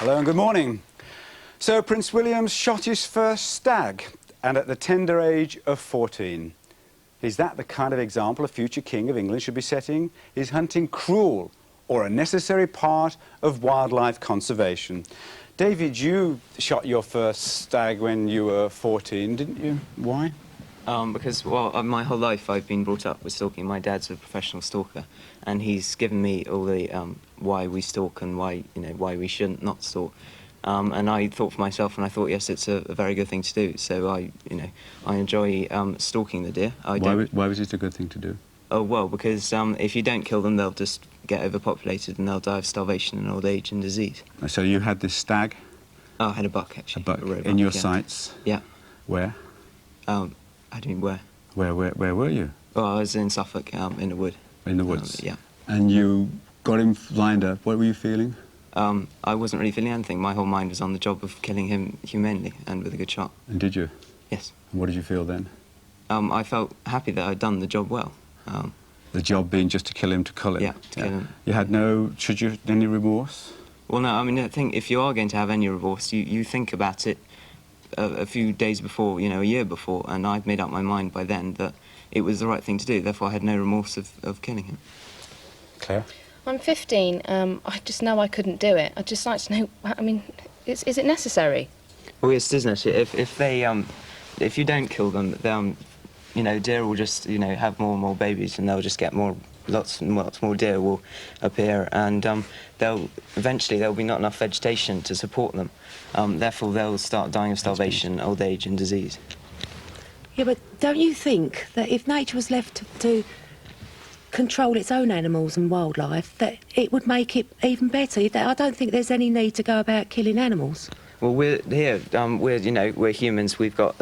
Hello and good morning. So Prince William shot his first stag, and at the tender age of 14. Is that the kind of example a future King of England should be setting? Is hunting cruel or a necessary part of wildlife conservation? David, you shot your first stag when you were 14, didn't you? Why? Because, well, my whole life I've been brought up with stalking. My dad's a professional stalker, and he's given me all the why we stalk and why, why we shouldn't not stalk. And I thought for myself, and I thought, yes, it's a very good thing to do. So I enjoy stalking the deer. Why was it a good thing to do? Oh, well, because if you don't kill them, they'll just get overpopulated and they'll die of starvation and old age and disease. So you had this stag? Oh, I had a buck, actually. A buck in your sights? Yeah. Where? How do you mean where? Where were you? Well, I was in Suffolk, in the wood. In the woods? Yeah. And you got him lined up. What were you feeling? I wasn't really feeling anything. My whole mind was on the job of killing him humanely and with a good shot. And did you? Yes. And what did you feel then? I felt happy that I'd done the job well. The job being just to kill him, to cull him? Yeah, to kill him. You had any remorse? Well, no, I mean, I think if you are going to have any remorse, you think about it a few days before, a year before, and I'd made up my mind by then that it was the right thing to do. Therefore, I had no remorse of killing him. Claire? I'm 15. I just know I couldn't do it. I'd just like to know, I mean, is it necessary? Well, yes, isn't it? If you don't kill them, deer will just, have more and more babies, and they'll just get lots and lots more deer will appear, and eventually there'll be not enough vegetation to support them. Therefore, they'll start dying of starvation, old age, and disease. Yeah, but don't you think that if nature was left to control its own animals and wildlife, that it would make it even better? I don't think there's any need to go about killing animals. Well, we're here. We're humans. We've got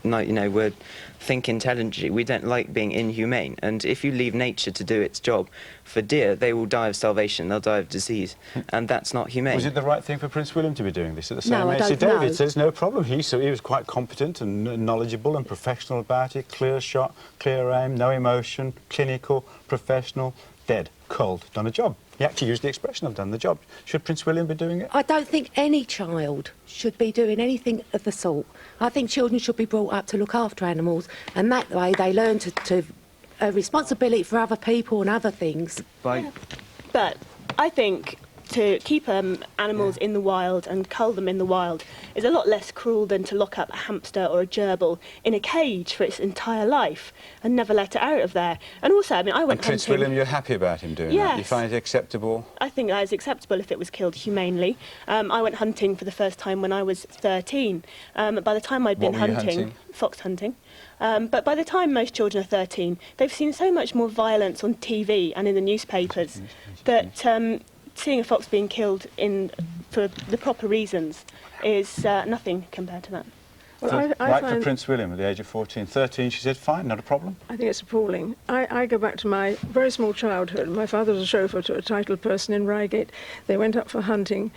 we're think intelligently. We don't like being inhumane. And if you leave nature to do its job, for deer, they will die of starvation. They'll die of disease, and that's not humane. Was it the right thing for Prince William to be doing this at the same age? No, I don't know. David says no problem. He was quite competent and knowledgeable and professional about it. Clear shot, clear aim, no emotion, clinical, professional, dead, cold, done a job. He actually used the expression, I've done the job. Should Prince William be doing it? I don't think any child should be doing anything of the sort. I think children should be brought up to look after animals, and that way they learn to responsibility for other people and other things. But I think to keep animals in the wild and cull them in the wild is a lot less cruel than to lock up a hamster or a gerbil in a cage for its entire life and never let it out of there. And also, I mean, I went hunting... Prince William, you're happy about him doing that? You find it acceptable? I think that is acceptable if it was killed humanely. I went hunting for the first time when I was 13. By the time I'd been hunting? Fox hunting. But by the time most children are 13, they've seen so much more violence on TV and in the newspapers that seeing a fox being killed for the proper reasons is nothing compared to that. Well, right for Prince William at the age of 14. 13, she said, fine, not a problem. I think it's appalling. I go back to my very small childhood. My father was a chauffeur to a titled person in Reigate. They went up for hunting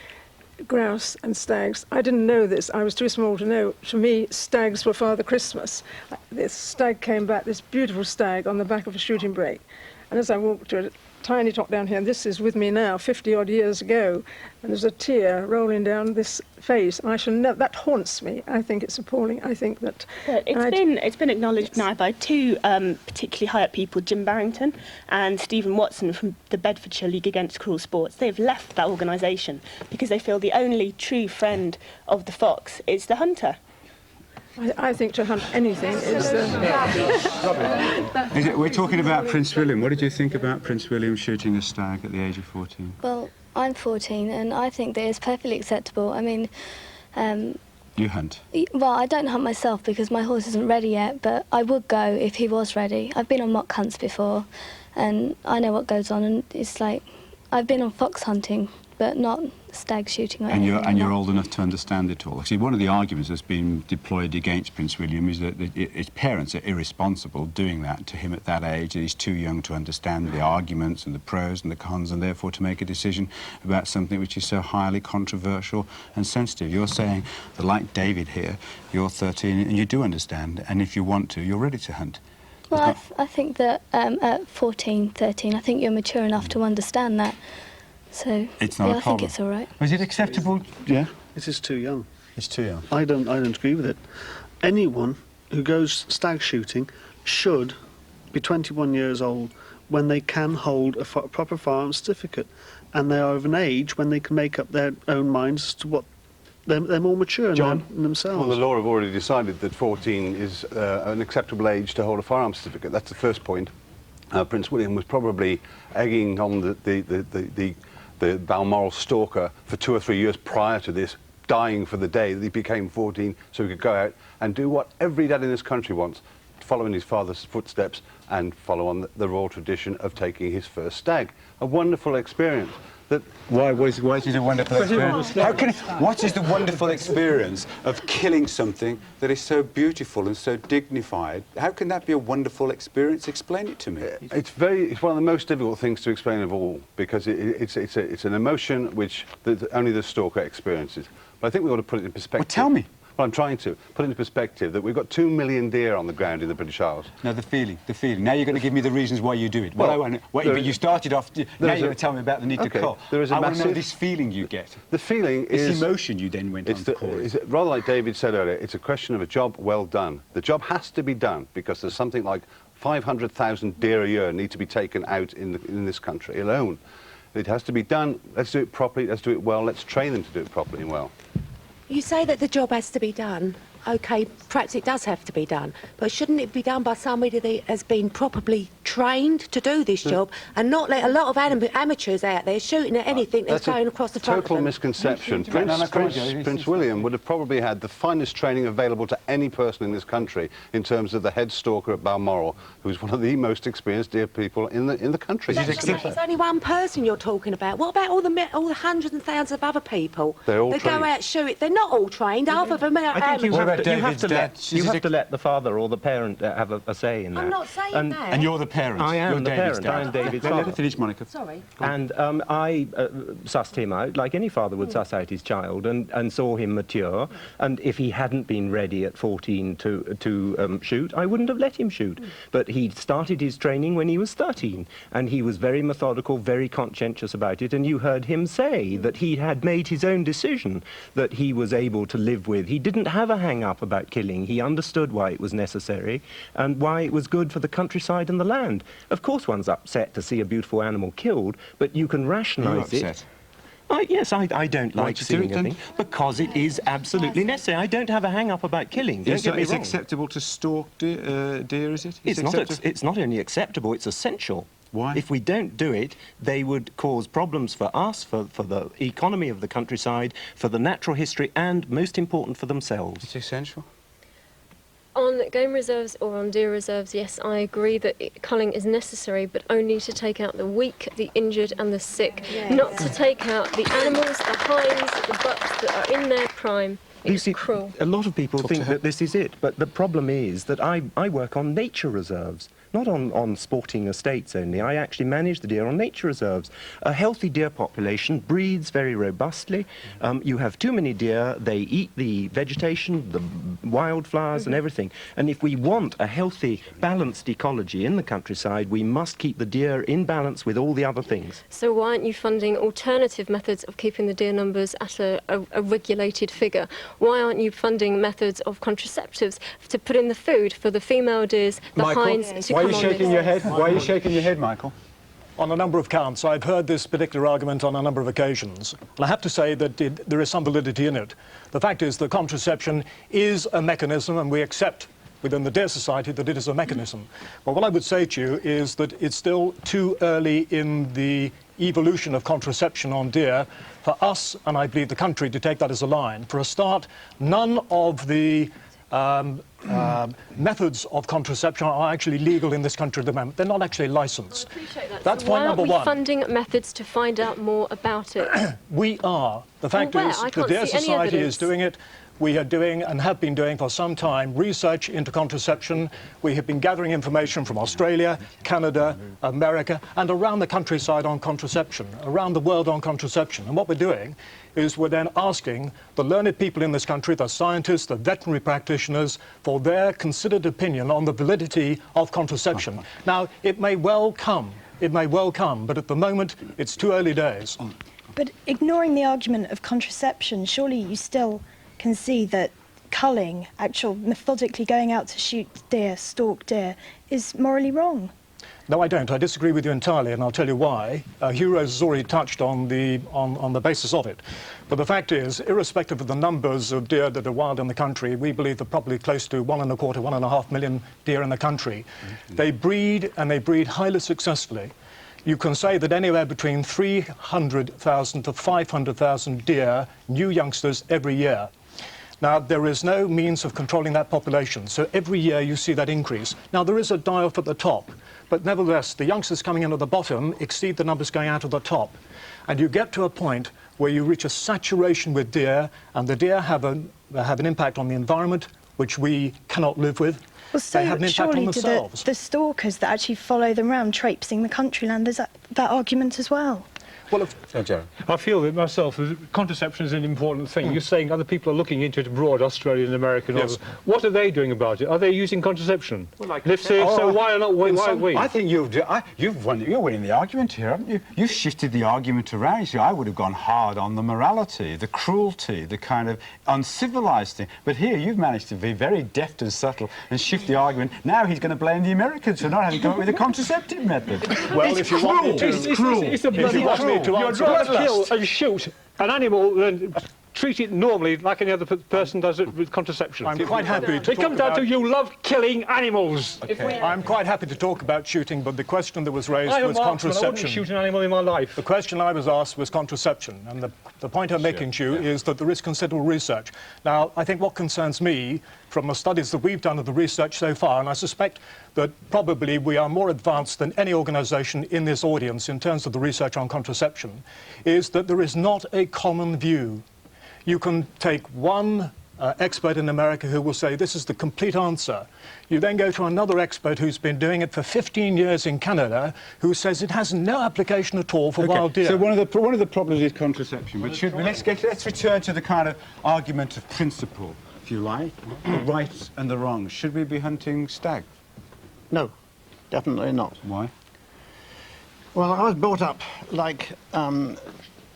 grouse and stags. I didn't know this. I was too small to know. To me, stags were Father Christmas. This stag came back, this beautiful stag, on the back of a shooting brake. And as I walked to a tiny top down here, and this is with me now, 50-odd years ago, and there's a tear rolling down this face, and I shall never... That haunts me. I think it's appalling. I think that... But it's been acknowledged now by two particularly high-up people, Jim Barrington and Stephen Watson from the Bedfordshire League Against Cruel Sports. They've left that organisation because they feel the only true friend of the fox is the hunter. I think to hunt anything is... We're talking about Prince William. What did you think about Prince William shooting a stag at the age of 14? Well, I'm 14 and I think that it's perfectly acceptable. I mean... you hunt? Well, I don't hunt myself because my horse isn't ready yet, but I would go if he was ready. I've been on mock hunts before and I know what goes on, and it's like... I've been on fox hunting, but not stag shooting. And you're old enough to understand it all. See, one of the arguments that's been deployed against Prince William is that his parents are irresponsible doing that to him at that age. He's too young to understand the arguments and the pros and the cons, and therefore to make a decision about something which is so highly controversial and sensitive. You're saying that, like David here, you're 13 and you do understand, and if you want to, you're ready to hunt. Well, I think that at 14, 13, I think you're mature enough to understand that So It's not yeah, a I problem. think it's all right. Was it acceptable? Yeah, It is too young. it's too young. I don't agree with it. Anyone who goes stag shooting should be 21 years old when they can hold a proper firearms certificate, and they are of an age when they can make up their own minds as to what they're more mature in themselves. Well, the law have already decided that 14 is an acceptable age to hold a firearms certificate. That's the first point. Prince William was probably egging on the Balmoral stalker for 2 or 3 years prior to this, dying for the day that he became 14 so he could go out and do what every dad in this country wants, follow in his father's footsteps and follow on the royal tradition of taking his first stag. A wonderful experience. Why is it a wonderful experience? What is the wonderful experience of killing something that is so beautiful and so dignified? How can that be a wonderful experience? Explain it to me. It's one of the most difficult things to explain of all, because it's an emotion which only the stalker experiences. But I think we ought to put it in perspective. Well, tell me. Well, I'm trying to put it in perspective that we've got 2 million deer on the ground in the British Isles. No, the feeling. Now you're going to give me the reasons why you do it. But you started off, now you're going to tell me about the need to cull. I want to know this feeling you get. The feeling is... This emotion you then went on to call it. Rather like David said earlier, it's a question of a job well done. The job has to be done because there's something like 500,000 deer a year need to be taken out in this country alone. It has to be done. Let's do it properly, let's do it well, let's train them to do it properly and well. You say that the job has to be done. OK, perhaps it does have to be done, but shouldn't it be done by somebody that has been properly trained to do this job and not let a lot of amateurs out there shooting at anything that's going across the front of them? Total misconception. Prince William would have probably had the finest training available to any person in this country in terms of the head stalker at Balmoral, who's one of the most experienced deer people in the country. It's only one person you're talking about. What about all the hundreds and thousands of other people? They're all they trained. go out shooting. They're not all trained. Half of them are amateurs. You have to let the father or the parent have a say in that. I'm not saying that. And you're the parent. I am you're the David's parent. dad. I am David's Let father. her finish, Monica. Sorry. And I sussed him out, like any father would suss out his child, and saw him mature. And if he hadn't been ready at 14 to shoot, I wouldn't have let him shoot. But he started his training when he was 13, and he was very methodical, very conscientious about it. And you heard him say that he had made his own decision that he was able to live with. He didn't have a hang-up about killing. He understood why it was necessary and why it was good for the countryside and the land. Of course one's upset to see a beautiful animal killed, but you can rationalise it. Upset. Yes, I don't like to do seeing it a then? thing, because it is absolutely necessary. I don't have a hang-up about killing. Don't It's get me wrong. acceptable to stalk deer, is it? It's not only acceptable, it's essential. Why? If we don't do it, they would cause problems for us, for the economy of the countryside, for the natural history, and, most important, for themselves. It's essential. On game reserves or on deer reserves, yes, I agree that culling is necessary, but only to take out the weak, the injured and the sick, not to take out the animals, the hinds, the bucks that are in their prime. It's cruel. A lot of people think that this is it, but the problem is that I work on nature reserves, not on sporting estates only. I actually manage the deer on nature reserves. A healthy deer population breeds very robustly. You have too many deer, they eat the vegetation, the wildflowers and everything. And if we want a healthy, balanced ecology in the countryside, we must keep the deer in balance with all the other things. So why aren't you funding alternative methods of keeping the deer numbers at a regulated figure? Why aren't you funding methods of contraceptives to put in the food for the female deers, the hinds, to Why are come you on shaking this? your head? Why are you shaking your head, Michael? On a number of counts. I've heard this particular argument on a number of occasions. And I have to say that there is some validity in it. The fact is that contraception is a mechanism, and we accept within the Deer Society that it is a mechanism. But what I would say to you is that it's still too early in the evolution of contraception on deer for us, and I believe the country, to take that as a line. For a start, none of the methods of contraception are actually legal in this country at the moment. They're not actually licensed. I appreciate that. That's So point why number aren't we one. funding methods to find out more about it? We are. The fact where? is, I the can't Deer see any Society evidence. is doing it. We are doing and have been doing for some time research into contraception. We have been gathering information from Australia, Canada, America, and around the countryside on contraception, around the world on contraception. And what we're doing is we're then asking the learned people in this country, the scientists, the veterinary practitioners, for their considered opinion on the validity of contraception. Now, it may well come It may well come, but at the moment, it's too early days. But ignoring the argument of contraception, surely you still can see that culling, actual methodically going out to shoot deer, stalk deer, is morally wrong. No, I don't. I disagree with you entirely, and I'll tell you why. Hugh Rose has already touched on the basis of it. But the fact is, irrespective of the numbers of deer that are wild in the country, we believe there are probably close to 1.25, 1.5 million deer in the country. They breed, and they breed highly successfully. You can say that anywhere between 300,000 to 500,000 deer, new youngsters, every year. Now, there is no means of controlling that population, so every year you see that increase. Now, there is a die-off at the top, but nevertheless, the youngsters coming in at the bottom exceed the numbers going out at the top. And you get to a point where you reach a saturation with deer, and the deer have an impact on the environment, which we cannot live with. Well, so they have an impact on themselves. The stalkers that actually follow them around, traipsing the countryland, there's that argument as well. Well, I feel that myself, contraception is an important thing. You're saying other people are looking into it abroad, Australia and America and yes. others. What are they doing about it? Are they using contraception? Well, if so, why not? Why we? I think you're winning the argument here, haven't you? You've shifted the argument around. See, I would have gone hard on the morality, the cruelty, the kind of uncivilised thing. But here you've managed to be very deft and subtle and shift the argument. Now he's going to blame the Americans for not having come up with a contraceptive method. Well, it's cruel. It's cruel. It's a bloody cruel. You'd rather kill and shoot an animal than treat it normally like any other person does it with contraception. I'm quite happy to It comes down to you love killing animals. Okay. I'm quite happy to talk about shooting, but the question that was raised was I contraception. wouldn't shoot an animal in my life. The question I was asked was contraception, and the point I'm making to you is that there is considerable research. Now, I think what concerns me from the studies that we've done of the research so far, and I suspect that probably we are more advanced than any organisation in this audience in terms of the research on contraception, is that there is not a common view. You can take one expert in America who will say this is the complete answer. You then go to another expert who's been doing it for 15 years in Canada who says it has no application at all for wild deer. So one of the problems is contraception. But let's return to the kind of argument of principle, if you like, the rights and the wrongs. Should we be hunting stag? No, definitely not. Why? Well, I was brought up like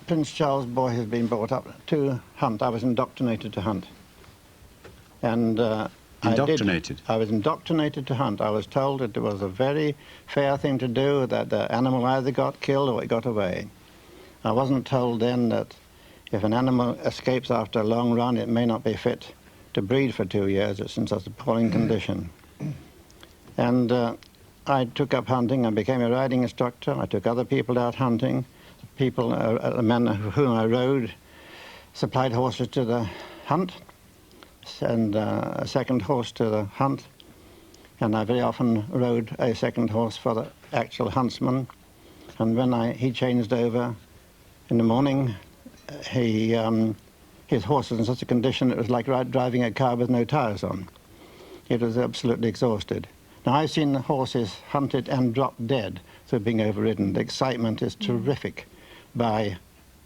Prince Charles' boy has been brought up to hunt. I was indoctrinated to hunt. And indoctrinated? I was indoctrinated to hunt. I was told that it was a very fair thing to do, that the animal either got killed or it got away. I wasn't told then that if an animal escapes after a long run, it may not be fit to breed for 2 years. It's in such a appalling condition. And I took up hunting and became a riding instructor. I took other people out hunting. People, the men whom I rode, supplied horses to the hunt, and a second horse to the hunt. And I very often rode a second horse for the actual huntsman. And when he changed over in the morning, his horse was in such a condition it was like driving a car with no tires on. It was absolutely exhausted. Now, I've seen the horses hunted and dropped dead through being overridden. The excitement is terrific by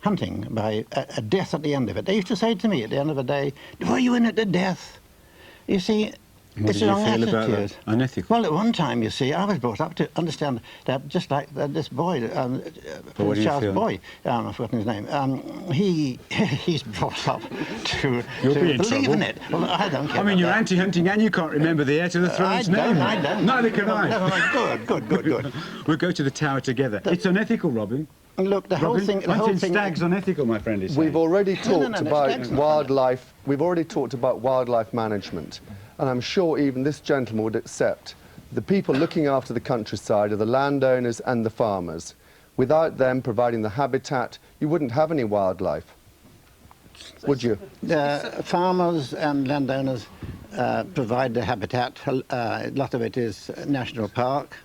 hunting, by a death at the end of it. They used to say to me at the end of the day, were you in it to death? You see, it's a wrong attitude. Unethical. Well, at one time, you see, I was brought up to understand that just like this boy, Charles' boy, I've forgotten his name, he's brought up to believe in it. Well, I don't care. I mean, you're anti-hunting and you can't remember the heir to the throne's name. I don't. Neither can I. Never mind. Good. We'll go to the tower together. It's unethical, Robin. Look, the whole thing... Hunting stag's unethical, my friend is saying. We've already talked about wildlife... We've already talked about wildlife management. And I'm sure even this gentleman would accept the people looking after the countryside are the landowners and the farmers. Without them providing the habitat, you wouldn't have any wildlife, would you? The farmers and landowners provide the habitat. A lot of it is national park.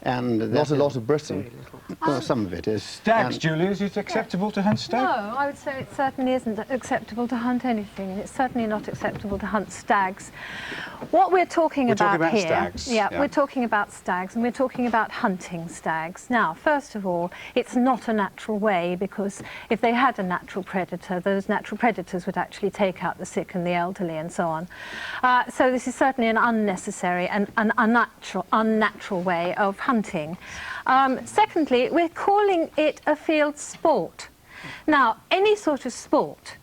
And not a lot of Britain. Well, some of it is. Stags, Julia, is it acceptable to hunt stag? No, I would say it certainly isn't acceptable to hunt anything, and it's certainly not acceptable to hunt stags. What we're talking about here, stags. Yeah, we're talking about stags, and we're talking about hunting stags. Now, first of all, it's not a natural way, because if they had a natural predator, those natural predators would actually take out the sick and the elderly and so on. So this is certainly an unnecessary and an unnatural way of hunting. Secondly, we're calling it a field sport. Now, any sort of sport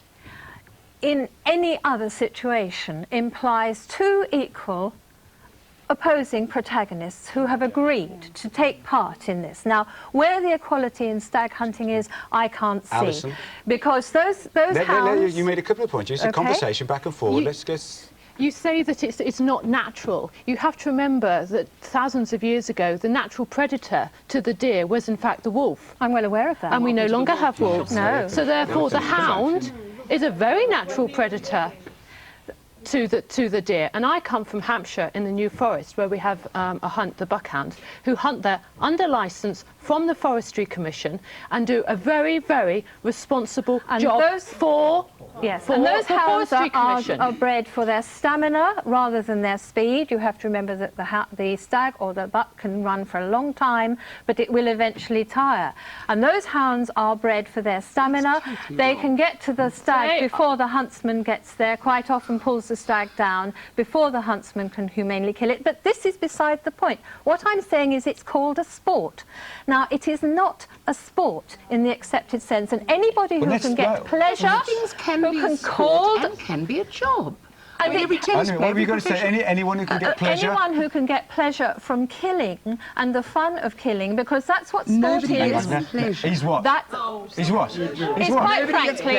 in any other situation implies two equal opposing protagonists who have agreed to take part in this. Now, where the equality in stag hunting is, I can't see. Alison? Because those hounds... You made a couple of points. It's a conversation back and forward. Let's just... You say that it's not natural. You have to remember that thousands of years ago, the natural predator to the deer was in fact the wolf. I'm well aware of that. And we no longer have wolves. No. So therefore the hound is a very natural predator to the deer. And I come from Hampshire in the New Forest, where we have a hunt, the buckhound, who hunt there under licence from the Forestry Commission and do a very, very responsible job for... Yes, and those hounds are bred for their stamina rather than their speed. You have to remember that the stag or the buck can run for a long time, but it will eventually tire. And those hounds are bred for their stamina. They can get to the stag before the huntsman gets there, quite often pulls the stag down before the huntsman can humanely kill it. But this is beside the point. What I'm saying is it's called a sport. Now, it is not a sport in the accepted sense, and anybody who can get pleasure... can be a job. I mean, what have you got to say? Anyone who can get pleasure? Anyone who can get pleasure from killing and the fun of killing, because that's what sport is. He's what? He's what? He's quite frankly,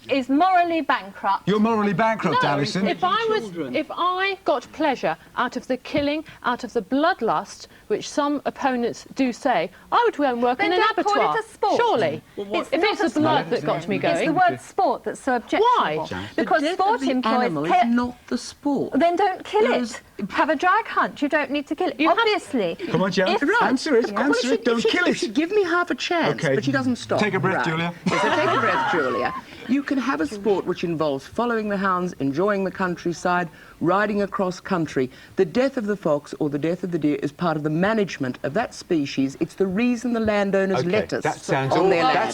is morally bankrupt. You're morally bankrupt, no, Alison. If I got pleasure out of the killing, out of the bloodlust, which some opponents do say, I would go and work in an abattoir. Call it a sport. Surely. If it's the blood that got me going. It's the word sport that's so objectionable. Why? Because sport implies... is not the sport. Then don't kill it. Have a drag hunt. You don't need to kill it. Obviously. Come on, Jan. Answer it. Answer it. Don't kill it. She give me half a chance, but she doesn't stop. Take a breath, Julia. Yes, take a breath, Julia. You can have a sport which involves following the hounds, enjoying the countryside, riding across country. The death of the fox or the death of the deer is part of the management of that species. It's the reason the landowners let us on their land. That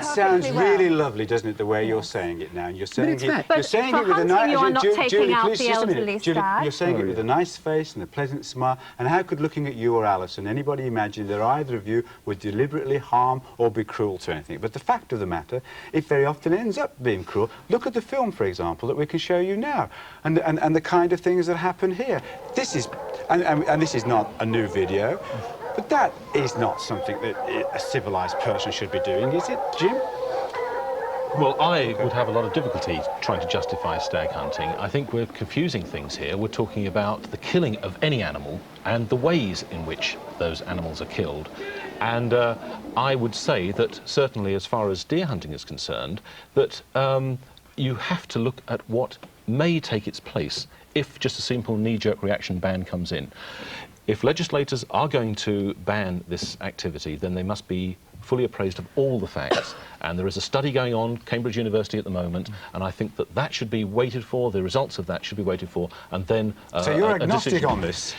sounds really lovely, doesn't it, the way you're saying it now? You're saying it with a nice... you are not taking out the elderly stag. You're saying it with a nice face and a pleasant smile. And how could looking at you or Alison, anybody imagine that either of you would deliberately harm or be cruel to anything? But the fact of the matter, it very often ends up being cruel. Look at the film, for example, that we can show you now, and the kind of things that happen here. This is, and this is not a new video, but that is not something that a civilised person should be doing, is it, Jim? Well, I would have a lot of difficulty trying to justify stag hunting. I think we're confusing things here. We're talking about the killing of any animal and the ways in which those animals are killed. And I would say that certainly as far as deer hunting is concerned, that you have to look at what may take its place if just a simple knee-jerk reaction ban comes in. If legislators are going to ban this activity, then they must be fully appraised of all the facts. And there is a study going on, Cambridge University at the moment, and I think that that should be waited for, the results of that should be waited for, and then... So you're agnostic on this?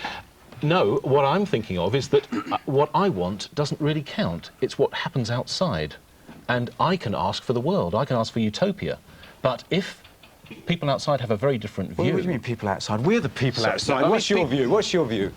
No, what I'm thinking of is that what I want doesn't really count. It's what happens outside. And I can ask for the world, I can ask for utopia. But if people outside have a very different view... What do you mean, people outside? We're the people outside. What's your view? What's your view?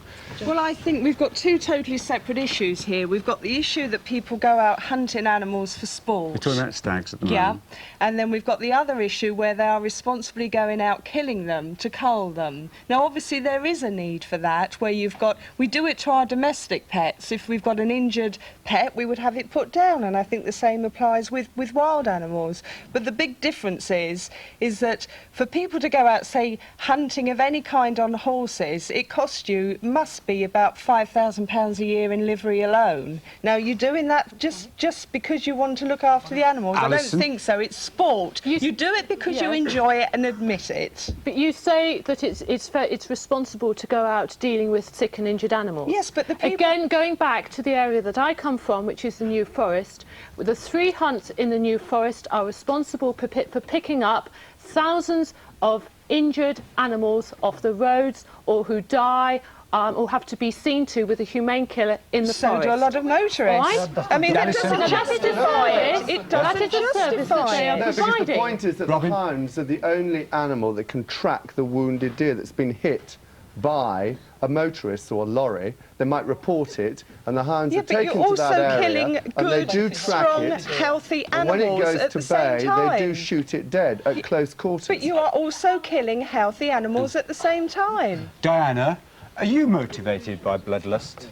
Well, I think we've got two totally separate issues here. We've got the issue that people go out hunting animals for sport. We're talking about stags at the moment. Yeah, and then we've got the other issue where they are responsibly going out killing them to cull them. Now, obviously, there is a need for that, where you've got... We do it to our domestic pets. If we've got an injured pet, we would have it put down, and I think the same applies with wild animals. But the big difference is that for people to go out, say, hunting of any kind on horses, it costs you, must be about £5,000 a year in livery alone. Now, you're doing that just because you want to look after the animals. Alison? I don't think so. It's sport. You do it because you enjoy it and admit it. But you say that it's responsible to go out dealing with sick and injured animals. Yes, but the people... Again, going back to the area that I come from, which is the New Forest, the 3 hunts in the New Forest are responsible for picking up thousands of injured animals off the roads or who die or have to be seen to with a humane killer in the forest. So do a lot of motorists. Right? I mean, that doesn't justify it. It doesn't justify it. No, because the point is that the hounds are the only animal that can track the wounded deer that's been hit by a motorist or a lorry, they might report it, and the hounds are but taken you're to that also area, killing and they good, do track strong, it. healthy And when animals it goes at to the same bay, time. they do shoot it dead at close quarters. But you are also killing healthy animals at the same time. Diana, are you motivated by bloodlust?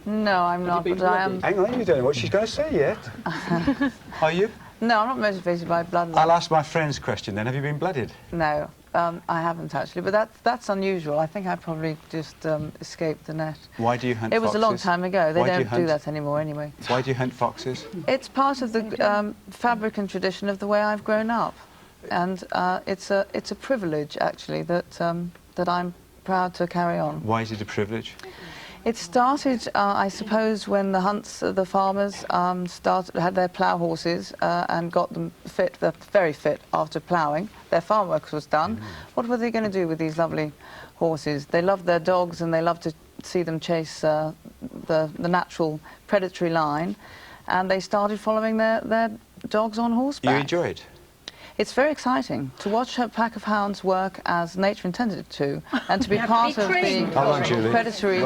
No, I'm not, but I am... Hang on, you don't know what she's going to say yet. Are you? No, I'm not motivated by bloodlust. I'll ask my friend's question then. Have you been blooded? No, I haven't actually, but that's unusual. I think I probably just escaped the net. Why do you hunt foxes? It was a long foxes? time ago. They Why don't do you that anymore anyway. Why do you hunt foxes? It's part of the fabric and tradition of the way I've grown up. And it's a privilege, actually, that I'm proud to carry on. Why is it a privilege? It started, I suppose, when the farmers had their plough horses and got them fit, very fit after ploughing. Their farm work was done. What were they going to do with these lovely horses? They loved their dogs and they loved to see them chase the natural predatory line, and they started following their dogs on horseback. You enjoy it? It's very exciting to watch a pack of hounds work as nature intended it to, and to be part of the predatory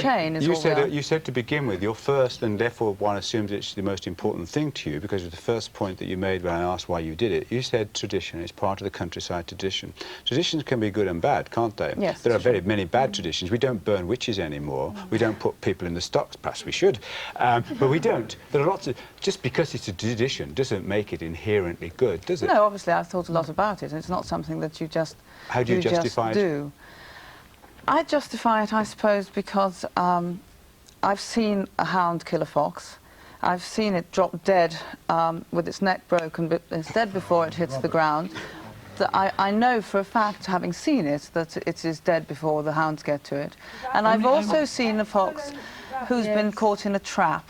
chain. You said to begin with, your first, and therefore one assumes it's the most important thing to you, because of the first point that you made when I asked why you did it. You said tradition. It's part of the countryside tradition. Traditions can be good and bad, can't they? Yes. There are very many bad traditions. We don't burn witches anymore. We don't put people in the stocks. Perhaps we should, but we don't. There are lots of. Just because it's a tradition doesn't make it inherently good, does it? No, obviously I've thought a lot about it. It's not something that you just How do you justify it? I justify it, I suppose, because I've seen a hound kill a fox. I've seen it drop dead with its neck broken, but it's dead before it hits the ground. I know for a fact, having seen it, that it is dead before the hounds get to it. And I've also seen a fox who's been caught in a trap.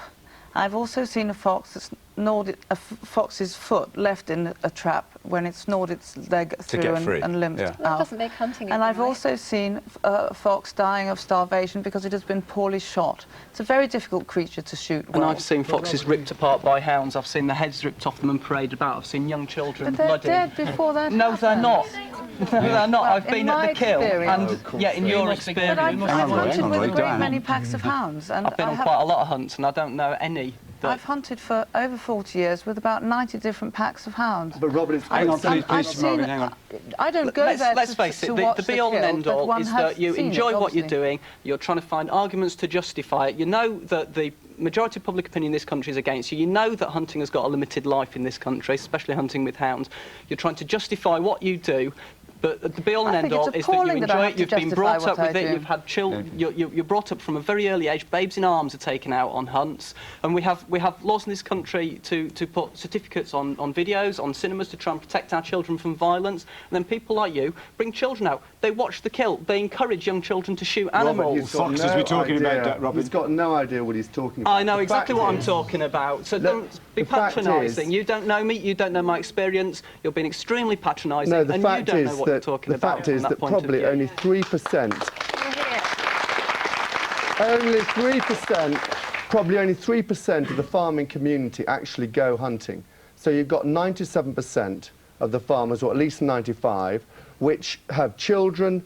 I've also seen a fox that's gnawed a fox's foot left in a trap when it gnawed its leg through and limped out. That doesn't make hunting. And I've also seen a fox dying of starvation because it has been poorly shot. It's a very difficult creature to shoot well. And I've seen foxes ripped apart by hounds. I've seen the heads ripped off them and paraded about. I've seen young children But they're dead before that No, they're not. No, they're not. I've been at the kill. Experience. And, yeah, in your experience. But I've hunted with a great many packs of hounds. And I've been on quite a lot of hunts and I don't know any. I've hunted for over 40 years with about 90 different packs of hounds. But Robert, hang on, please, Marvin, hang on. I don't go there Let's face it, the be-all and end-all is that you enjoy what you're doing, you're trying to find arguments to justify it. You know that the majority of public opinion in this country is against you. You know that hunting has got a limited life in this country, especially hunting with hounds. You're trying to justify what you do. But the be-all and end-all is that you enjoy it, you've been brought up with it, you've had children, you're brought up from a very early age, babes in arms are taken out on hunts, and we have laws in this country to put certificates on videos, on cinemas, to try and protect our children from violence, and then people like you bring children out, they watch the kill, they encourage young children to shoot animals. Foxes we're talking about, Robert. He's got no idea what he's talking about. I know exactly what I'm talking about, so don't be patronising. You don't know me, you don't know my experience, you're being extremely patronising, and you don't know what you're talking about. The fact is that probably only 3%, probably only 3% of the farming community actually go hunting. So you've got 97% of the farmers, or at least 95, which have children,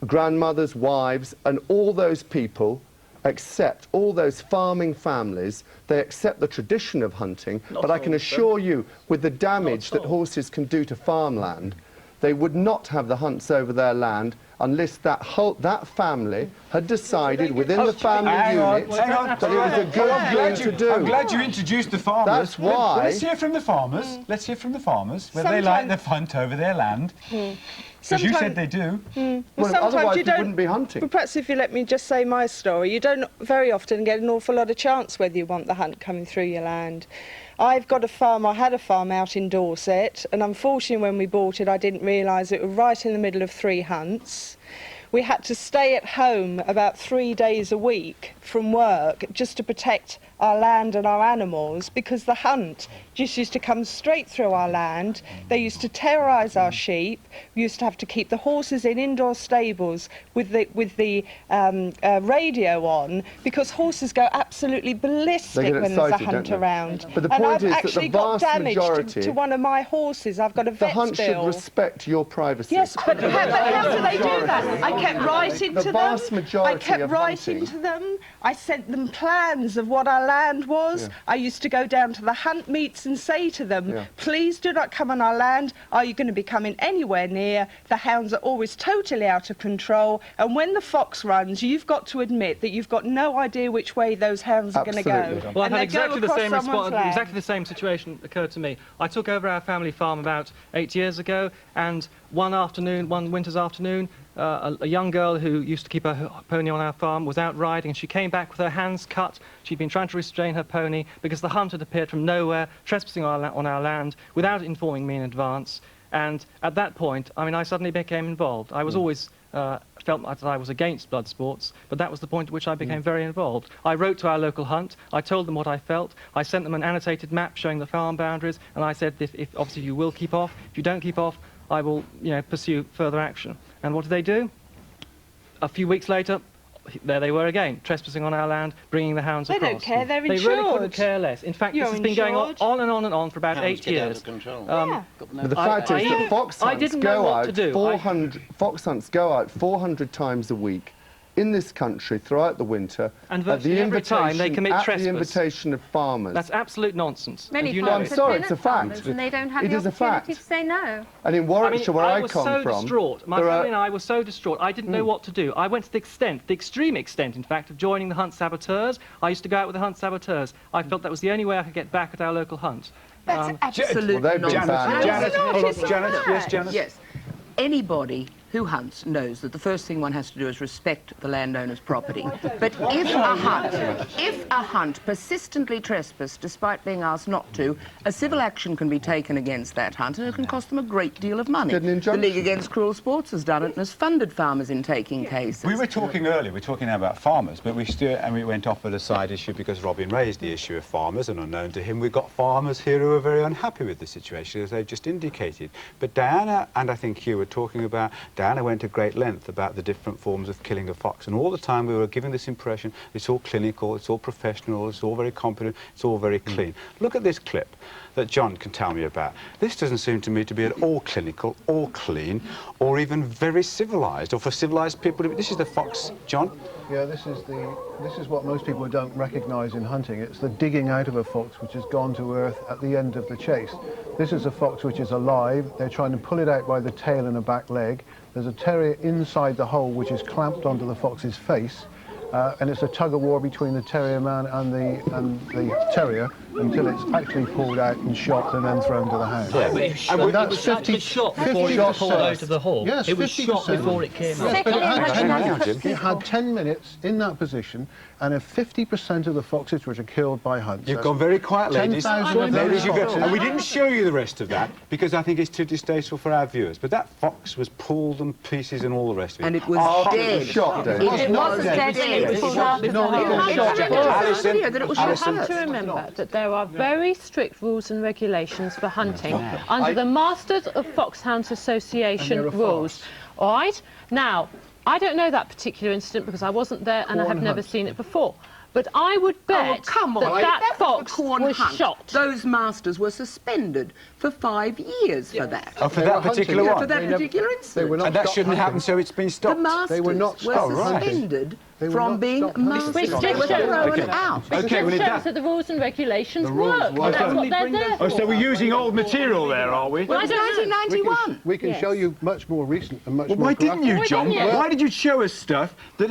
grandmothers, wives, and all those people accept, all those farming families, they accept the tradition of hunting, but I can assure you, with the damage that horses can do to farmland, they would not have the hunts over their land unless that family had decided within the family unit that it was a good thing to do. I'm glad you introduced the farmers. That's why. Well, let's hear from the farmers. Let's hear from the farmers whether they like the hunt over their land. Because you said they do. Well, otherwise you wouldn't be hunting. Well, perhaps if you let me just say my story, you don't very often get an awful lot of chance whether you want the hunt coming through your land. I've got a farm, I had a farm out in Dorset, and unfortunately when we bought it I didn't realise it was right in the middle of 3 hunts. we had to stay at home about 3 days a week from work just to protect our land and our animals, because the hunt just used to come straight through our land. They used to terrorise our sheep. We used to have to keep the horses in indoor stables with the radio on, because horses go absolutely ballistic when there's a hunt around. But the and point I've is actually that the got vast damage majority, to one of my horses. I've got a vet's the hunt bill. should respect your privacy. Yes, but how do they do that? I kept writing to them. The vast majority I kept writing to them. I sent them plans of what our land was. Yeah. I used to go down to the hunt meets and say to them, please do not come on our land. Are you going to be coming anywhere near? The hounds are always totally out of control. And when the fox runs, you've got to admit that you've got no idea which way those hounds are going to go. Well, I've and had exactly exactly the same situation occurred to me. I took over our family farm about 8 years ago, and one winter's afternoon, a young girl who used to keep her pony on our farm was out riding, and she came back with her hands cut. She'd been trying to restrain her pony because the hunt had appeared from nowhere, trespassing on our land without informing me in advance. And at that point, I mean, I suddenly became involved. I was always felt that I was against blood sports, but that was the point at which I became very involved. I wrote to our local hunt. I told them what I felt. I sent them an annotated map showing the farm boundaries, and I said, if obviously you will keep off. If you don't keep off, I will, pursue further action. And what did they do? A few weeks later, there they were again, trespassing on our land, bringing the hounds across. They don't care, they're insured. They really couldn't care less. In fact, this has been going on and on and on for about 8 years. But the fact is that fox hunts go out 400 times a week in this country throughout the winter, and virtually every time they commit trespass. At the invitation of farmers. That's absolute nonsense. Many farmers have been at farmers and they don't have the opportunity to say no. And in Warwickshire, where I come from... I was so distraught. My family and I were so distraught. I didn't know what to do. I went to the extreme extent, in fact, of joining the hunt saboteurs. I used to go out with the hunt saboteurs. I felt that was the only way I could get back at our local hunt. That's absolute nonsense. Yes. Anybody who hunts knows that the first thing one has to do is respect the landowner's property. But if a hunt persistently trespass despite being asked not to, a civil action can be taken against that hunt, and it can cost them a great deal of money. The League Against Cruel Sports has done it and has funded farmers in taking cases. We were talking earlier, we were talking now about farmers, but we went off at a side issue because Robin raised the issue of farmers, and unknown to him, we've got farmers here who are very unhappy with the situation, as they've just indicated. But Diana, and I think you were talking about, Diana went to great length about the different forms of killing a fox, and all the time we were giving this impression it's all clinical, it's all professional, it's all very competent, it's all very clean. Look at this clip that John can tell me about. This doesn't seem to me to be at all clinical, or clean, or even very civilised, or for civilised people. This is the fox, John? Yeah, this is what most people don't recognise in hunting. It's the digging out of a fox which has gone to earth at the end of the chase. This is a fox which is alive. They're trying to pull it out by the tail and a back leg. There's a terrier inside the hole which is clamped onto the fox's face. And it's a tug-of-war between the terrier man and the terrier until it's actually pulled out and shot and then thrown to the hound. Yeah, but it was actually shot before it was pulled out of the hole. Yes, it was shot before it came out. It had 10 minutes in that position, and if 50% of the foxes which are killed by hunts... You've gone very quiet, ladies. Ladies, and we didn't show you the rest of that, because I think it's too distasteful for our viewers. But that fox was pulled and pieces and all the rest of it. And it was dead. It was shot, It wasn't dead. You have to remember that there are very strict rules and regulations for hunting under the Masters of Foxhounds Association rules. All right? Now, I don't know that particular incident because I wasn't there and I have never seen it before. But I would bet that fox was shot. Those masters were suspended for 5 years for that. Oh, for that particular one? For that particular incident. And that shouldn't happen, so it's been stopped. The masters were suspended from being masters. Which They were thrown out. Okay, well, it shows that the rules and regulations work. That's what they're there for. Oh, so we're using old material there, are we? Well, it's 1991. We can show you much more recent and much more why didn't you, John? Why did you show us stuff that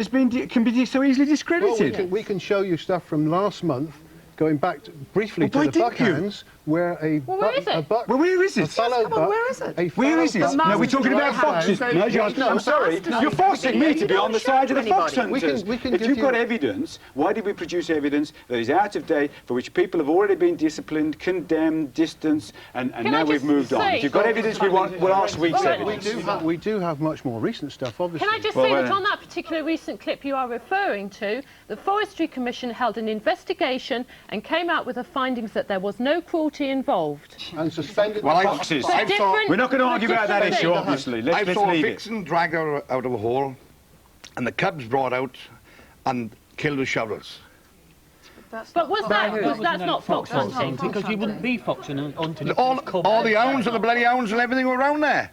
can be so easily discredited? Well, we can show you stuff from last month, going back briefly to the buckhounds, where a Well, where is it? buck... Well, where is it? A fallow buck... where is it? Where is it? No, we're talking about foxes. No, John, I'm sorry. You're forcing me to be on the side of the fox hunters. If you've got evidence, why did we produce evidence that is out of date, for which people have already been disciplined, condemned, distanced, and now we've moved on? If you've got evidence we want, we'll ask week's evidence. We do have much more recent stuff, obviously. Can I just say that on that particular recent clip you are referring to, the Forestry Commission held an investigation and came out with the findings that there was no cruelty involved. And suspended foxes. We're not going to argue about that issue, obviously. Let's I saw a leave it. vixen drag her out of a hole, and the cubs brought out and killed with shovels. But was that's not fox hunting? Because you wouldn't be foxing until All the hounds and the bloody hounds and everything were around there.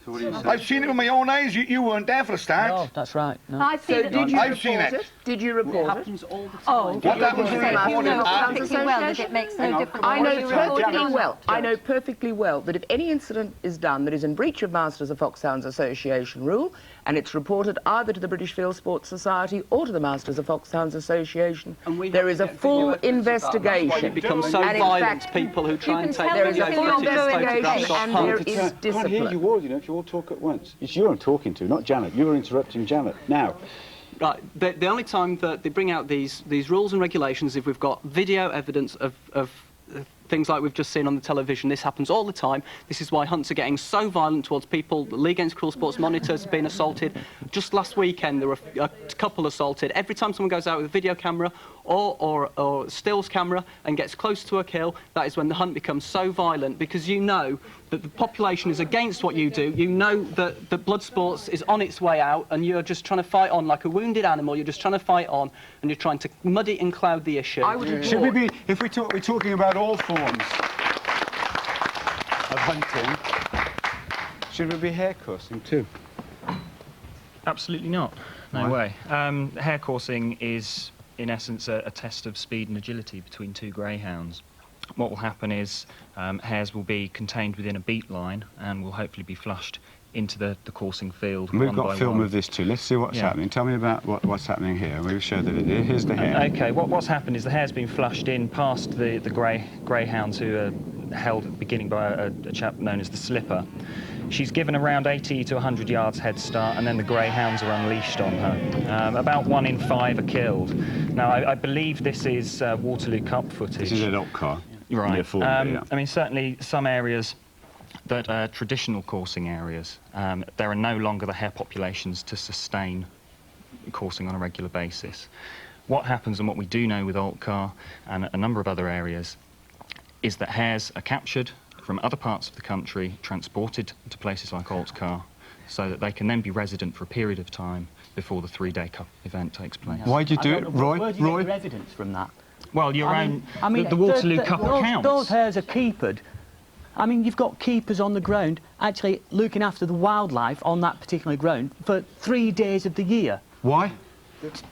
I've seen it with my own eyes. You weren't there for a start. No, that's right. No. I've seen it. Did you report it? It happens all the time. Oh, what happens when you report it? Perfectly well that it makes no difference. I know perfectly well. I know perfectly well that if any incident is done that is in breach of Masters of Foxhounds Association rule, and it's reported either to the British Field Sports Society or to the Masters of Foxhounds Association, there is a full investigation. You become so violent, people who try and take there is a full investigation and there is I can't hear discipline. you all, you know, if you all talk at once. It's you I'm talking to, not Janet. You're interrupting Janet. Now, right, the only time that they bring out these rules and regulations if we've got video evidence of things like we've just seen on the television. This happens all the time. This is why hunts are getting so violent towards people. The League Against Cruel Sports monitors have been assaulted. Just last weekend, there were a couple assaulted. Every time someone goes out with a video camera or stills camera and gets close to a kill, that is when the hunt becomes so violent, because you know that the population is against what you do. You know that blood sports is on its way out, and you're just trying to fight on like a wounded animal. You're just trying to fight on, and you're trying to muddy and cloud the issue. Should we be, if we're talking about all forms of hunting, should we be hair coursing too? Absolutely not. No way. Hare coursing is, in essence, a test of speed and agility between two greyhounds. What will happen is hares will be contained within a beat line and will hopefully be flushed into the coursing field. We've got film of this too. Let's see what's happening. Tell me about what's happening here. We've showed that here's the hare. Okay, what's happened is the hare's been flushed in past the greyhounds who are held at the beginning by a chap known as the slipper. She's given around 80 to 100 yards head start, and then the greyhounds are unleashed on her. About 1 in 5 are killed. Now, I believe this is Waterloo Cup footage. This is an old car. Right. I mean, certainly some areas that are traditional coursing areas, there are no longer the hare populations to sustain coursing on a regular basis. What happens, and what we do know with Altcar and a number of other areas, is that hares are captured from other parts of the country, transported to places like Altcar, so that they can then be resident for a period of time before the 3-day cup event takes place. Why do you do it, Roy? Where do you get your evidence from that? Well, the Waterloo Cup accounts. Those hares are keepered. I mean, you've got keepers on the ground actually looking after the wildlife on that particular ground for 3 days of the year. Why?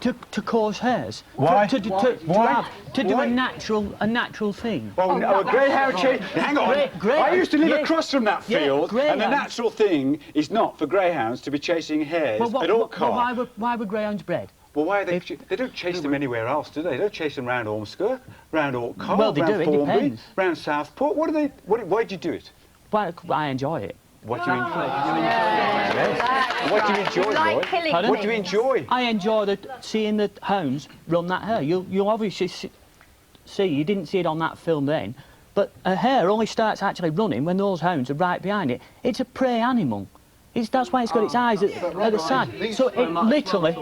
To course hares. Why? To do a natural thing. Well, a greyhound chase. Hang on. I used to live across from that field, and the natural thing is not for greyhounds to be chasing hares at Altcar. Well, why were greyhounds bred? Well, why are they? They don't chase them anywhere else, do they? They don't chase them round Ormskirk, round Altcar, well, they round do. It Formby, depends. round Southport. What do they? Why do you do it? Well, I enjoy it. What do you enjoy? What do you enjoy, Roy? What do you enjoy? I enjoy seeing the hounds run that hare. You obviously see, you didn't see it on that film then, but a hare only starts actually running when those hounds are right behind it. It's a prey animal. That's why it's got its eyes at the side. So it literally...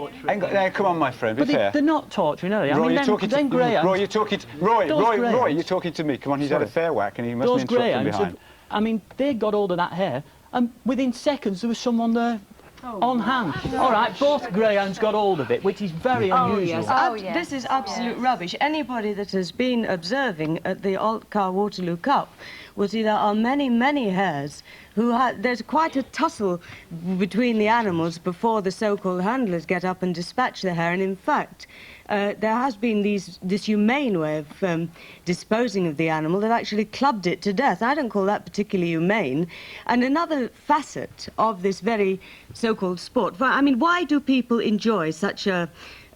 Come on, my friend, be fair. But they're not torturing, are they? Roy, I mean, you're talking to greyhounds... Roy, you're talking to... Roy, you're talking to me. Come on, he's had a fair whack and he must be interrupting behind. I mean, they got hold of that hare, and within seconds there was someone there on hand. All right, both greyhounds got hold of it, which is very unusual. Yes. This is absolute rubbish. Anybody that has been observing at the Altcar Waterloo Cup will see there are many, many hares there's quite a tussle between the animals before the so-called handlers get up and dispatch the hare, and in fact there has been this humane way of disposing of the animal that actually clubbed it to death. I don't call that particularly humane. And another facet of this very so-called sport, I mean, why do people enjoy such a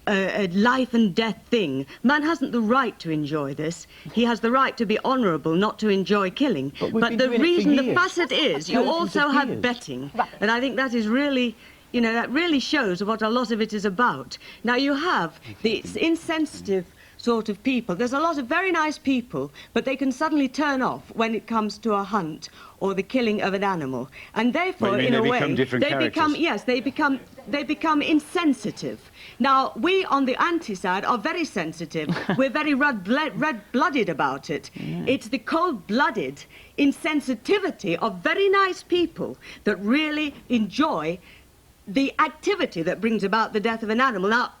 a life and death thing. Man hasn't the right to enjoy this. He has the right to be honourable, not to enjoy killing. But the reason, the facet is, you also have betting. And I think that is really, you know, that really shows what a lot of it is about. Now, you have the insensitive sort of people. There's a lot of very nice people, but they can suddenly turn off when it comes to a hunt or the killing of an animal. And therefore, in a way, they become insensitive. Now, we on the anti-side are very sensitive. We're very red-blooded about it. Yeah. It's the cold-blooded insensitivity of very nice people that really enjoy the activity that brings about the death of an animal. Now,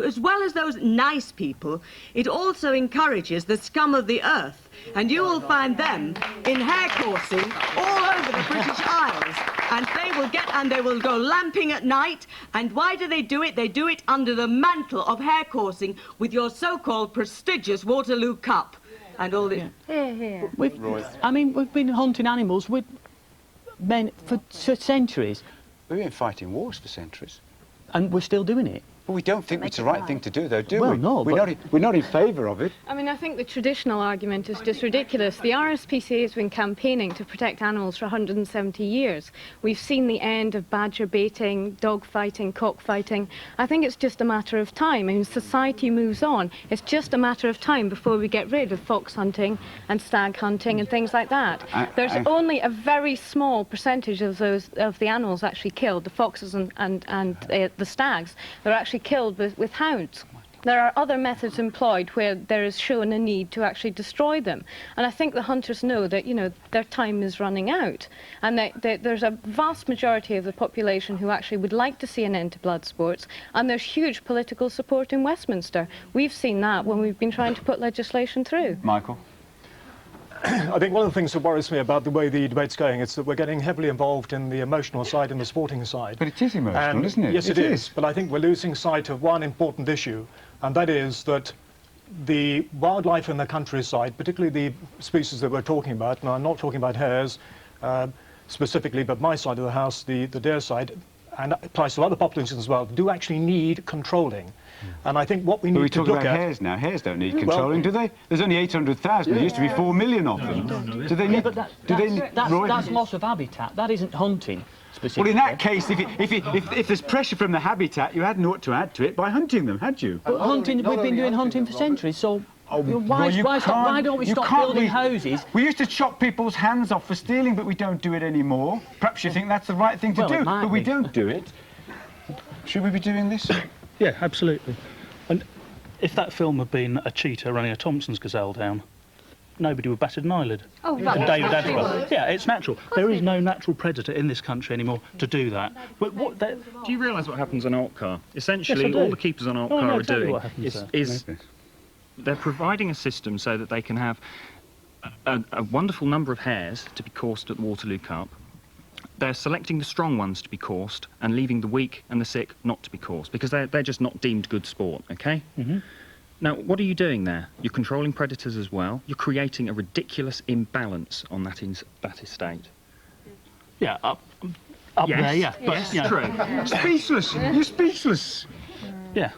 as well as those nice people, it also encourages the scum of the earth, and you will find them in hare coursing all over the British Isles, and they will go lamping at night. And why do they do it? They do it under the mantle of hare coursing with your so-called prestigious Waterloo Cup and all this. I mean, we've been hunting animals with men for centuries. We've been fighting wars for centuries. And we're still doing it. Well, we don't think it's the right thing to do, though, do we? Well, no, we're not in favour of it. I mean, I think the traditional argument is just ridiculous. The RSPCA has been campaigning to protect animals for 170 years. We've seen the end of badger baiting, dog fighting, cockfighting. I think it's just a matter of time. I mean, society moves on. It's just a matter of time before we get rid of fox hunting and stag hunting and things like that. There's only a very small percentage of the animals actually killed, the foxes and the stags. They're actually killed with hounds. There are other methods employed where there is shown a need to actually destroy them. And I think the hunters know that, you know, their time is running out. And there's a vast majority of the population who actually would like to see an end to blood sports. And there's huge political support in Westminster. We've seen that when we've been trying to put legislation through. Michael? I think one of the things that worries me about the way the debate's going is that we're getting heavily involved in the emotional side and the sporting side. But it is emotional, isn't it? Yes, it is. But I think we're losing sight of one important issue, and that is that the wildlife in the countryside, particularly the species that we're talking about, and I'm not talking about hares specifically, but my side of the house, the deer side, and it applies to other populations as well, do actually need controlling. And I think what we need to look at... We're talking about hares now. Hares don't need controlling, do they? There's only 800,000. There used to be 4 million of them. Do they need... That's loss of habitat. That isn't hunting specifically. Well, in that case, if there's pressure from the habitat, you hadn't ought to add to it by hunting them, had you? But hunting, we've been doing hunting for centuries, so... why don't we stop building houses? We used to chop people's hands off for stealing, but we don't do it anymore. Perhaps you think that's the right thing to do, but we don't do it. Should we be doing this? Yeah, absolutely. And if that film had been a cheetah running a Thompson's gazelle down, nobody would bat an eyelid. Oh, and David Attenborough. Yeah, it's natural. There is no natural predator in this country anymore to do that. But do you realise what happens on Altcar? Essentially, all the keepers on Altcar are doing is they're providing a system so that they can have a wonderful number of hares to be coursed at the Waterloo Cup. They're selecting the strong ones to be coursed and leaving the weak and the sick not to be coursed because they're just not deemed good sport, OK? Mm-hmm. Now, what are you doing there? You're controlling predators as well. You're creating a ridiculous imbalance on that estate. Yeah, up yes, there, yeah. But, yes, you know, true. Speechless. You're speechless. Yeah.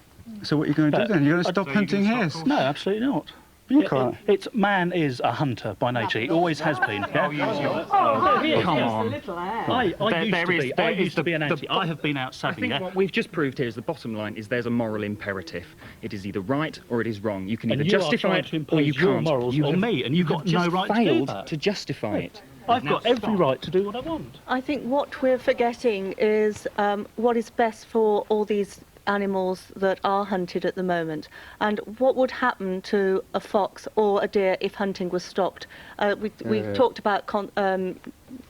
So what are you going to do then? You're going to stop hunting hares? No, absolutely not. You can't. Man is a hunter by nature. He always has been. Yeah? Come on. I used to be an anti. I have been out savvy. What we've just proved here is the bottom line is there's a moral imperative. It is either right or it is wrong. You can either justify it or you can't. Morals on me, and you've got no right to do that. To justify it. I've got every right to do what I want. I think what we're forgetting is what is best for all these animals that are hunted at the moment, and what would happen to a fox or a deer if hunting was stopped. We've talked about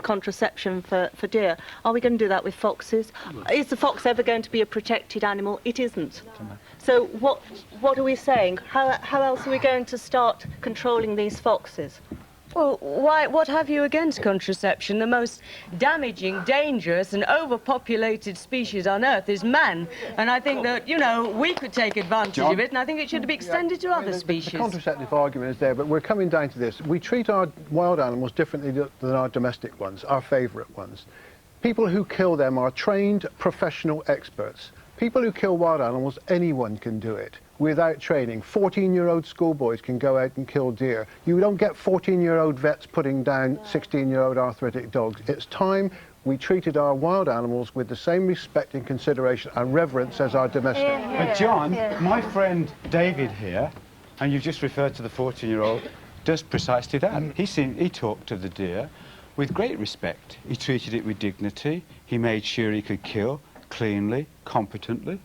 contraception for deer. Are we going to do that with foxes? Is the fox ever going to be a protected animal? It isn't. So what are we saying? How else are we going to start controlling these foxes? Well, what have you against contraception? The most damaging, dangerous and overpopulated species on Earth is man. And I think that, you know, we could take advantage of it, and I think it should be extended to other species. The contraceptive argument is there, but we're coming down to this. We treat our wild animals differently than our domestic ones, our favourite ones. People who kill them are trained professional experts. People who kill wild animals, anyone can do it without training. 14-year-old schoolboys can go out and kill deer. You don't get 14-year-old vets putting down 16-year-old arthritic dogs. It's time we treated our wild animals with the same respect and consideration and reverence as our domestic. But John, my friend David here, and you've just referred to the 14-year-old, does precisely that. He talked to the deer with great respect. He treated it with dignity. He made sure he could kill cleanly, competently.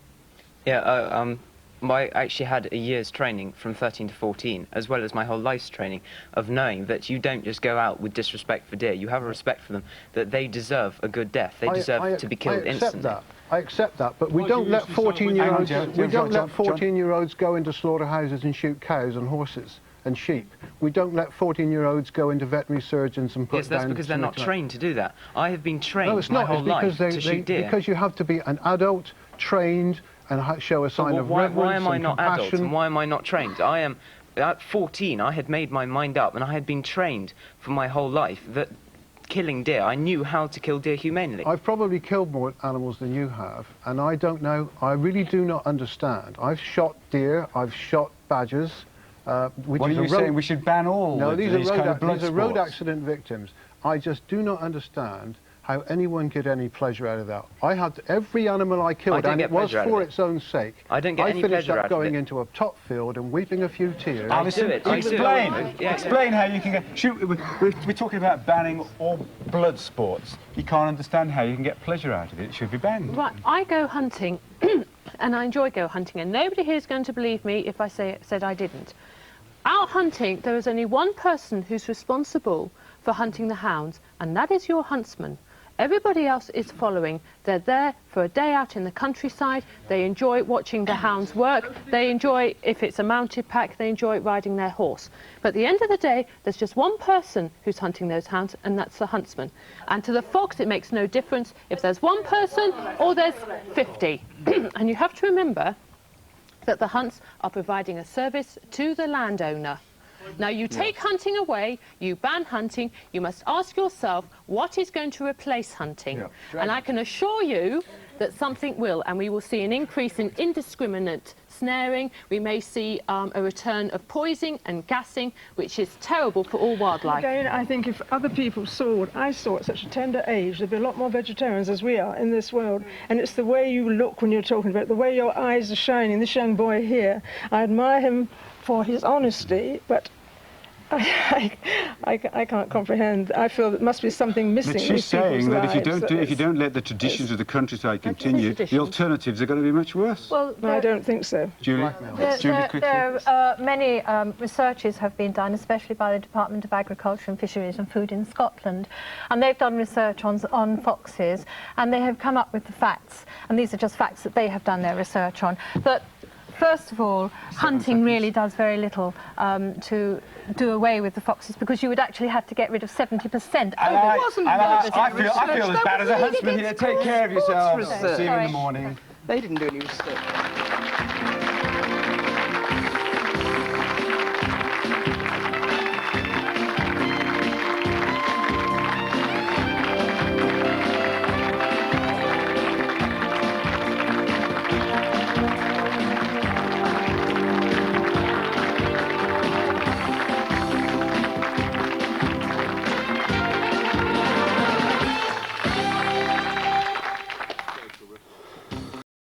Yeah, I actually had a year's training from 13 to 14, as well as my whole life's training, of knowing that you don't just go out with disrespect for deer. You have a respect for them, that they deserve a good death. They deserve to be killed instantly. I accept that, but we don't let 14-year-olds go into slaughterhouses and shoot cows and horses and sheep. We don't let 14-year-olds go into veterinary surgeons and put down... Yes, that's because they're not trained to do that. I have been trained no, it's my not. whole life to shoot deer. Because you have to be an adult, trained, and show a sign of reverence. Why am I not compassion. adult and why am I not trained? I am, at 14, I had made my mind up and I had been trained for my whole life that killing deer, I knew how to kill deer humanely. I've probably killed more animals than you have, and I don't know, I really do not understand. I've shot deer, I've shot badgers. What are you saying? We should ban all these kind of blood these are road sports? accident victims. I just do not understand how anyone get any pleasure out of that. I had every animal I killed, and it was for its own sake. I don't get any finished pleasure up out of going it. into a top field and weeping a few tears. Alison, explain how you can get... We're talking about banning all blood sports. You can't understand how you can get pleasure out of it. It should be banned. Right, I go hunting, and I enjoy go hunting, and nobody here is going to believe me if I said I didn't. Out hunting, there is only one person who's responsible for hunting the hounds, and that is your huntsman. Everybody else is following. They're there for a day out in the countryside. They enjoy watching the hounds work. They enjoy, if it's a mounted pack, they enjoy riding their horse. But at the end of the day, there's just one person who's hunting those hounds, and that's the huntsman. And to the fox, it makes no difference if there's one person or there's 50. And you have to remember that the hunts are providing a service to the landowner. Now, you take hunting away, you ban hunting, you must ask yourself what is going to replace hunting. And I can assure you that something will, and we will see an increase in indiscriminate snaring. We may see a return of poisoning and gassing, which is terrible for all wildlife. Again, I think if other people saw what I saw at such a tender age, there'd be a lot more vegetarians as we are in this world. And it's the way you look when you're talking about it, the way your eyes are shining. This young boy here, I admire him for his honesty, but I can't comprehend. I feel there must be something missing. But she's saying that if you don't let the traditions of the countryside continue, the alternatives are going to be much worse. Well, I don't think so. Julie, there are many researches have been done, especially by the Department of Agriculture and Fisheries and Food in Scotland, and they've done research on foxes, and they have come up with the facts, and these are just facts that they have done their research on, that first of all, hunting really does very little to do away with the foxes, because you would actually have to get rid of 70%. I feel as bad as a huntsman here. Take care of yourselves. See you in the morning. They didn't do any research.